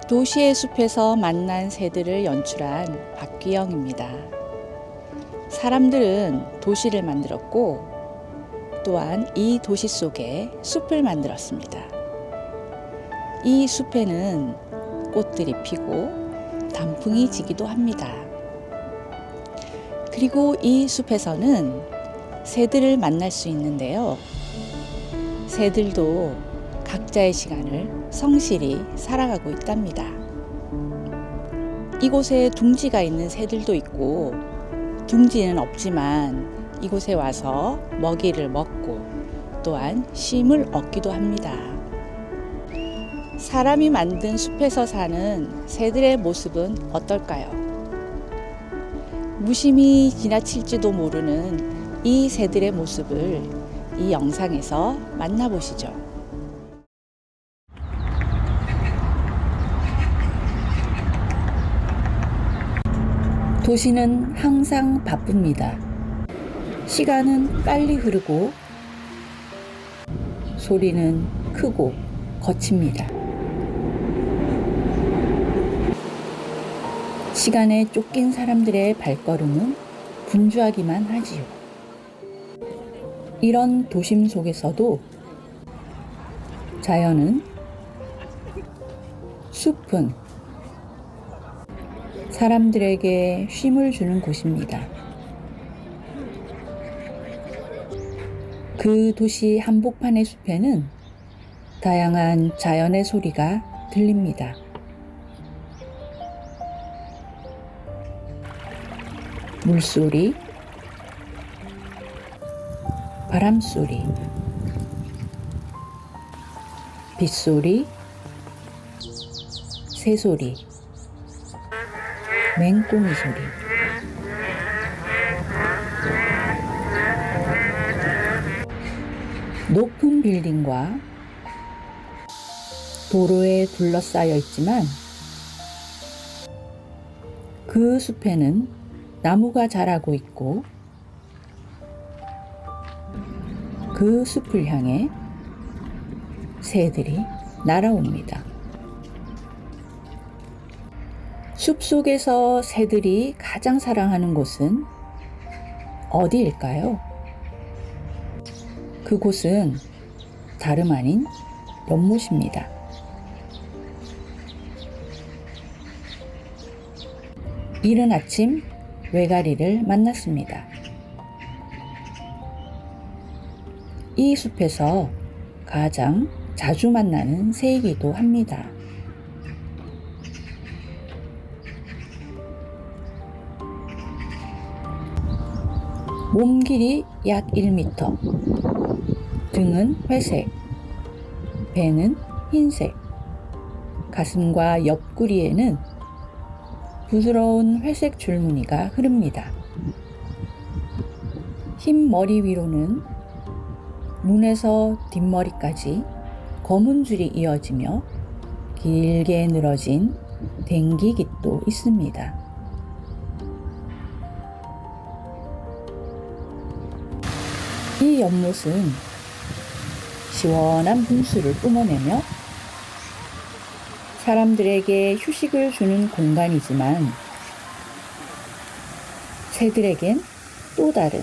도시의 숲에서 만난 새들을 연출한 박귀영입니다. 사람들은 도시를 만들었고 또한 이 도시 속에 숲을 만들었습니다. 이 숲에는 꽃들이 피고 단풍이 지기도 합니다. 그리고 이 숲에서는 새들을 만날 수 있는데요. 새들도 각자의 시간을 성실히 살아가고 있답니다. 이곳에 둥지가 있는 새들도 있고 둥지는 없지만 이곳에 와서 먹이를 먹고 또한 쉼을 얻기도 합니다. 사람이 만든 숲에서 사는 새들의 모습은 어떨까요? 무심히 지나칠지도 모르는 이 새들의 모습을 이 영상에서 만나보시죠. 도시는 항상 바쁩니다. 시간은 빨리 흐르고 소리는 크고 거칩니다. 시간에 쫓긴 사람들의 발걸음은 분주하기만 하지요. 이런 도심 속에서도 자연은, 숲은 사람들에게 쉼을 주는 곳입니다. 그 도시 한복판의 숲에는 다양한 자연의 소리가 들립니다. 물소리, 바람소리, 빗소리, 새소리, 맹꽁이 소리. 높은 빌딩과 도로에 둘러싸여 있지만 그 숲에는 나무가 자라고 있고 그 숲을 향해 새들이 날아옵니다. 숲속에서 새들이 가장 사랑하는 곳은 어디일까요? 그곳은 다름 아닌 연못입니다. 이른 아침 외가리를 만났습니다. 이 숲에서 가장 자주 만나는 새이기도 합니다. 몸 길이 약 1m, 등은 회색, 배는 흰색, 가슴과 옆구리에는 부드러운 회색 줄무늬가 흐릅니다. 흰 머리 위로는 눈에서 뒷머리까지 검은 줄이 이어지며 길게 늘어진 댕기깃도 있습니다. 이 연못은 시원한 분수를 뿜어내며 사람들에게 휴식을 주는 공간이지만 새들에겐 또 다른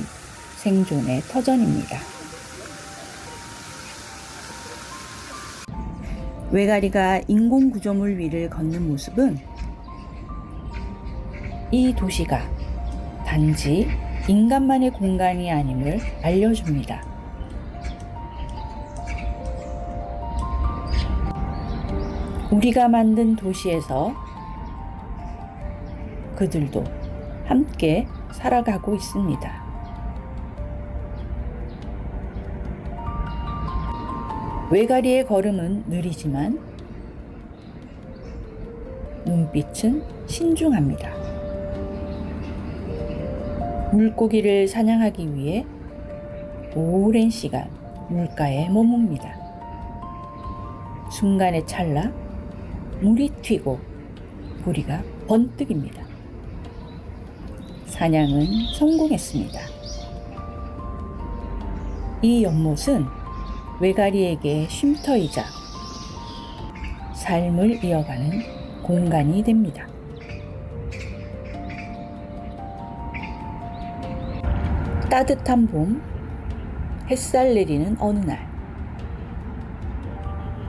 생존의 터전입니다. 외가리가 인공구조물 위를 걷는 모습은 이 도시가 단지 인간만의 공간이 아님을 알려줍니다. 우리가 만든 도시에서 그들도 함께 살아가고 있습니다. 외가리의 걸음은 느리지만 눈빛은 신중합니다. 물고기를 사냥하기 위해 오랜 시간 물가에 머뭅니다. 순간의 찰나 물이 튀고 부리가 번뜩입니다. 사냥은 성공했습니다. 이 연못은 외가리에게 쉼터이자 삶을 이어가는 공간이 됩니다. 따뜻한 봄, 햇살 내리는 어느 날,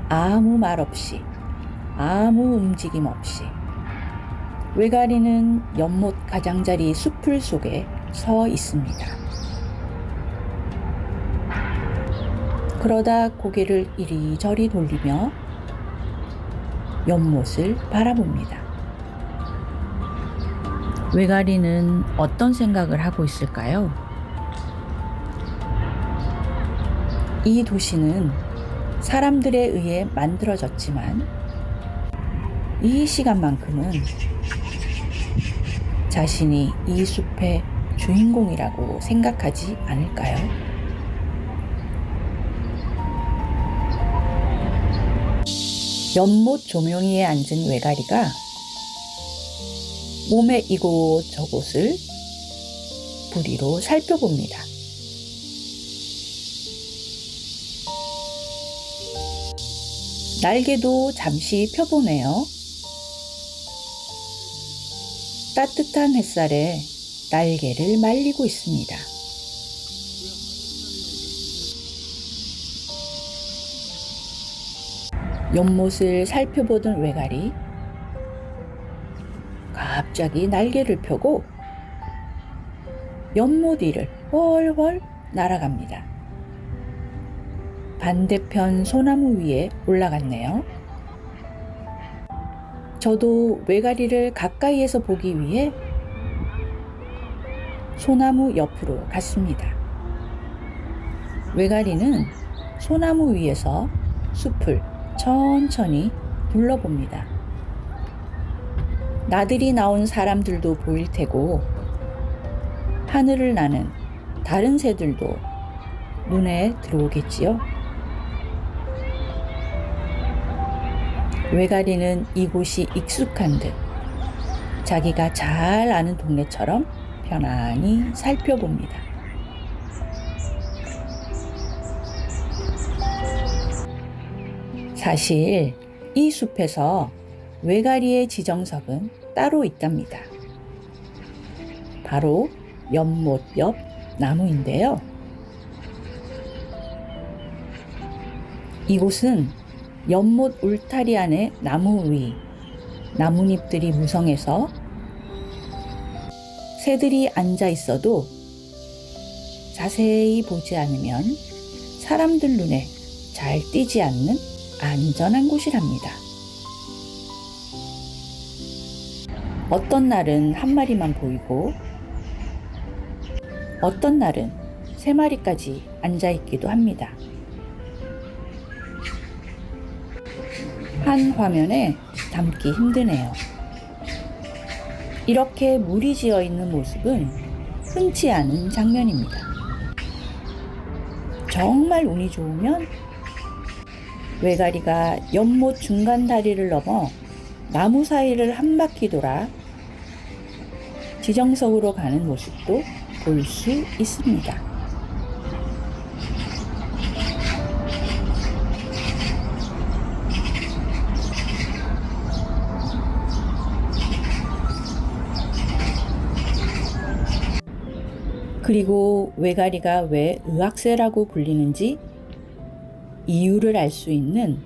아무 말 없이, 아무 움직임 없이 외가리는 연못 가장자리 숲풀 속에 서 있습니다. 그러다 고개를 이리저리 돌리며 연못을 바라봅니다. 외가리는 어떤 생각을 하고 있을까요? 이 도시는 사람들에 의해 만들어졌지만 이 시간만큼은 자신이 이 숲의 주인공이라고 생각하지 않을까요? 연못 조명위에 앉은 외가리가 몸의 이곳저곳을 부리로 살펴봅니다. 날개도 잠시 펴보네요. 따뜻한 햇살에 날개를 말리고 있습니다. 연못을 살펴보던 외가리, 갑자기 날개를 펴고 연못 위를 훨훨 날아갑니다. 반대편 소나무 위에 올라갔네요. 저도 외가리를 가까이에서 보기 위해 소나무 옆으로 갔습니다. 외가리는 소나무 위에서 숲을 천천히 둘러봅니다. 나들이 나온 사람들도 보일 테고 하늘을 나는 다른 새들도 눈에 들어오겠지요. 외가리는 이곳이 익숙한 듯 자기가 잘 아는 동네처럼 편안히 살펴봅니다. 사실 이 숲에서 외가리의 지정석은 따로 있답니다. 바로 연못 옆 나무인데요. 이곳은 연못 울타리 안의 나무 위, 나뭇잎들이 무성해서 새들이 앉아 있어도 자세히 보지 않으면 사람들 눈에 잘 띄지 않는 안전한 곳이랍니다. 어떤 날은 한 마리만 보이고 어떤 날은 세 마리까지 앉아 있기도 합니다. 한 화면에 담기 힘드네요. 이렇게 무리지어 있는 모습은 흔치 않은 장면입니다. 정말 운이 좋으면 외가리가 연못 중간 다리를 넘어 나무 사이를 한 바퀴 돌아 지정석으로 가는 모습도 볼 수 있습니다. 그리고 외가리가 왜 의학새라고 불리는지 이유를 알 수 있는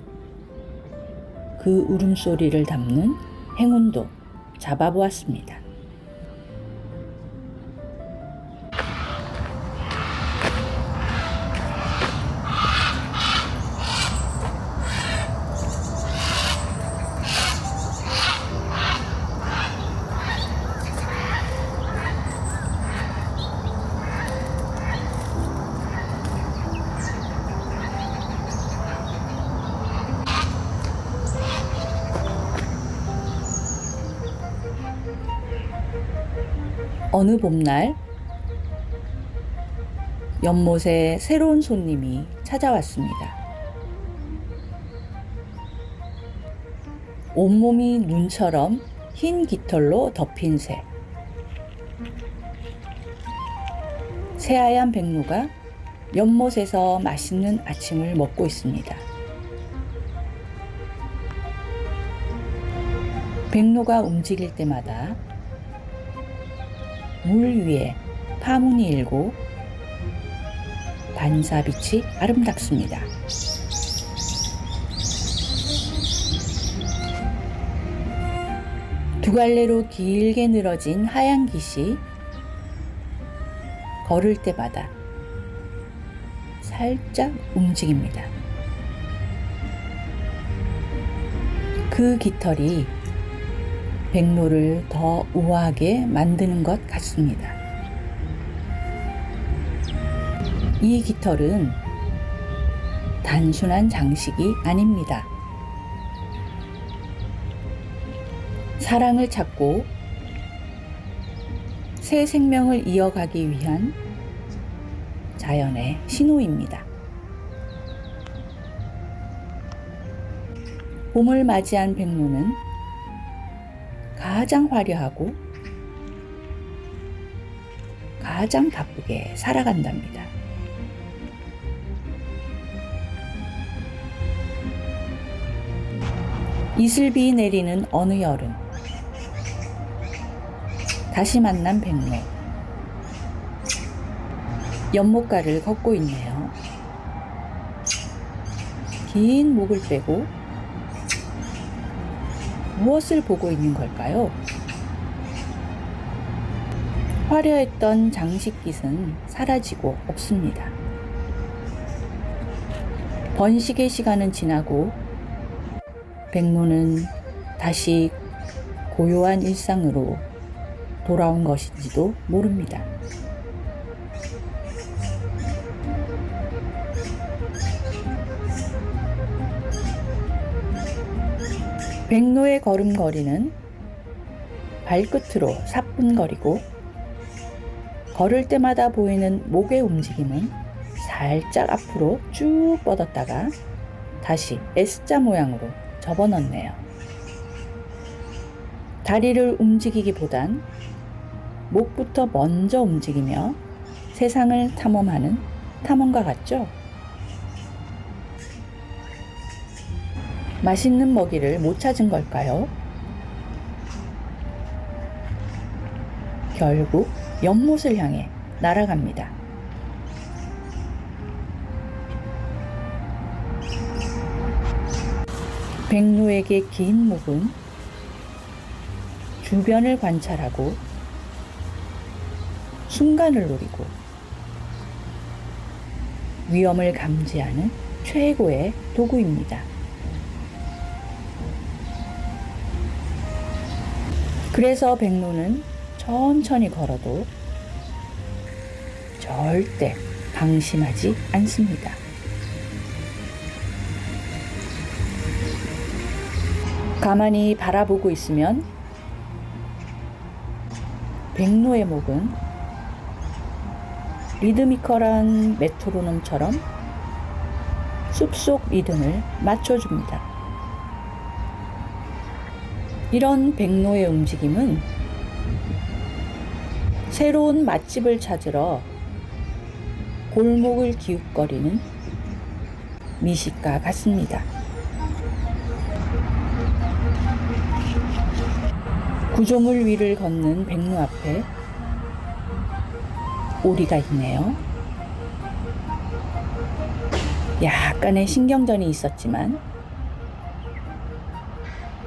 그 울음소리를 담는 행운도 잡아보았습니다. 어느 봄날 연못에 새로운 손님이 찾아왔습니다. 온몸이 눈처럼 흰 깃털로 덮인 새. 새하얀 백로가 연못에서 맛있는 아침을 먹고 있습니다. 백로가 움직일 때마다 물 위에 파문이 일고 반사빛이 아름답습니다. 두 갈래로 길게 늘어진 하얀 깃이 걸을 때마다 살짝 움직입니다. 그 깃털이 백로를 더 우아하게 만드는 것 같습니다. 이 깃털은 단순한 장식이 아닙니다. 사랑을 찾고 새 생명을 이어가기 위한 자연의 신호입니다. 봄을 맞이한 백로는 가장 화려하고 가장 바쁘게 살아간답니다. 이슬비 내리는 어느 여름, 다시 만난 백로. 연못가를 걷고 있네요. 긴 목을 빼고 무엇을 보고 있는 걸까요? 화려했던 장식깃은 사라지고 없습니다. 번식의 시간은 지나고 백로는 다시 고요한 일상으로 돌아온 것인지도 모릅니다. 백로의 걸음걸이는 발끝으로 사뿐거리고 걸을 때마다 보이는 목의 움직임은 살짝 앞으로 쭉 뻗었다가 다시 S자 모양으로 접어넣네요. 다리를 움직이기보단 목부터 먼저 움직이며 세상을 탐험하는 탐험가 같죠? 맛있는 먹이를 못 찾은 걸까요? 결국 연못을 향해 날아갑니다. 백로에게 긴 목은 주변을 관찰하고 순간을 노리고 위험을 감지하는 최고의 도구입니다. 그래서 백로는 천천히 걸어도 절대 방심하지 않습니다. 가만히 바라보고 있으면 백로의 목은 리드미컬한 메트로놈처럼 숲속 리듬을 맞춰줍니다. 이런 백로의 움직임은 새로운 맛집을 찾으러 골목을 기웃거리는 미식가 같습니다. 구조물 위를 걷는 백로 앞에 오리가 있네요. 약간의 신경전이 있었지만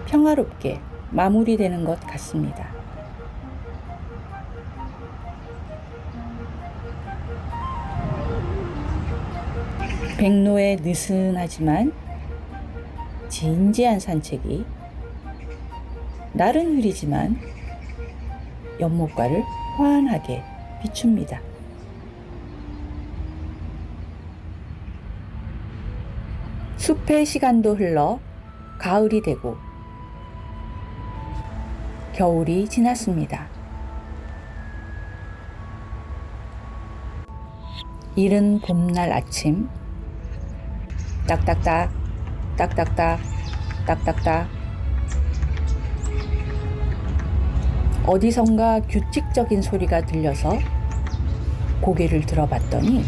평화롭게 마무리되는 것 같습니다. 백로의 느슨하지만 진지한 산책이 날은 흐리지만 연못가를 환하게 비춥니다. 숲의 시간도 흘러 가을이 되고 겨울이 지났습니다. 이른 봄날 아침, 딱딱딱, 딱딱딱, 딱딱딱. 어디선가 규칙적인 소리가 들려서 고개를 들어봤더니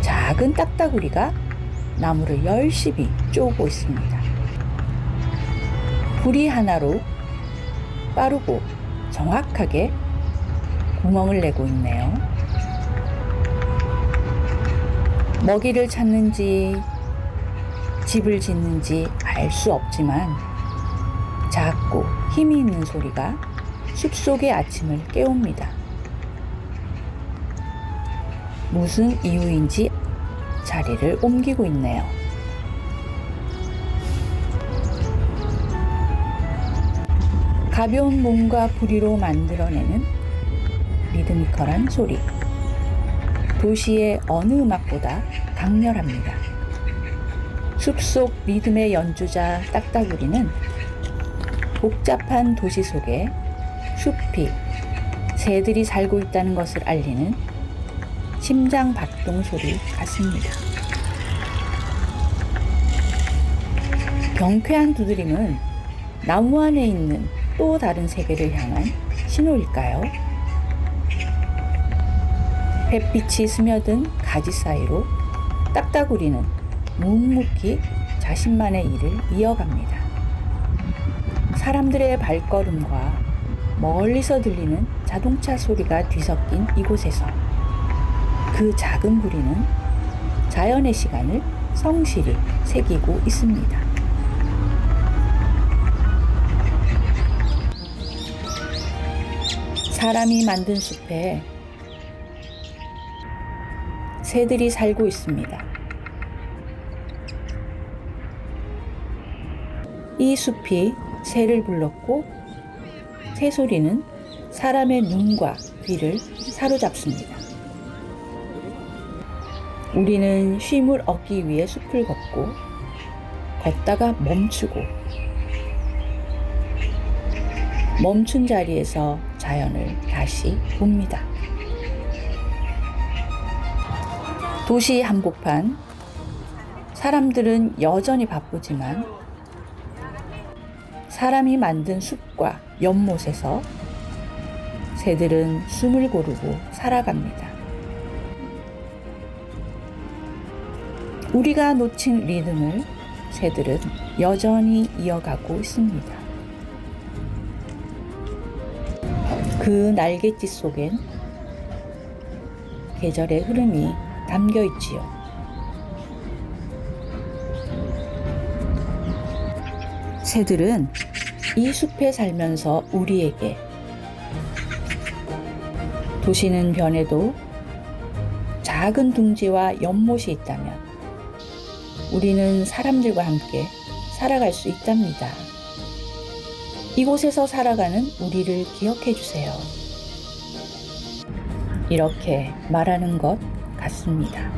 작은 딱따구리가 나무를 열심히 쪼고 있습니다. 부리 하나로 빠르고 정확하게 구멍을 내고 있네요. 먹이를 찾는지 집을 짓는지 알 수 없지만 작고 힘이 있는 소리가 숲속의 아침을 깨웁니다. 무슨 이유인지 자리를 옮기고 있네요. 가벼운 몸과 부리로 만들어내는 리드미컬한 소리. 도시의 어느 음악보다 강렬합니다. 숲속 리듬의 연주자 딱따구리는 복잡한 도시 속에 숲이 새들이 살고 있다는 것을 알리는 심장 박동 소리 같습니다. 경쾌한 두드림은 나무 안에 있는 또 다른 세계를 향한 신호일까요? 햇빛이 스며든 가지 사이로 딱따구리는 묵묵히 자신만의 일을 이어갑니다. 사람들의 발걸음과 멀리서 들리는 자동차 소리가 뒤섞인 이곳에서 그 작은 부리는 자연의 시간을 성실히 새기고 있습니다. 사람이 만든 숲에 새들이 살고 있습니다. 이 숲이 새를 불렀고 새소리는 사람의 눈과 귀를 사로잡습니다. 우리는 쉼을 얻기 위해 숲을 걷고 걷다가 멈추고 멈춘 자리에서 자연을 다시 봅니다. 도시 한복판, 사람들은 여전히 바쁘지만 사람이 만든 숲과 연못에서 새들은 숨을 고르고 살아갑니다. 우리가 놓친 리듬을 새들은 여전히 이어가고 있습니다. 그 날갯짓 속엔 계절의 흐름이 담겨 있지요. 새들은 이 숲에 살면서 우리에게 도시는 변해도 작은 둥지와 연못이 있다면 우리는 사람들과 함께 살아갈 수 있답니다. 이곳에서 살아가는 우리를 기억해 주세요. 이렇게 말하는 것 같습니다.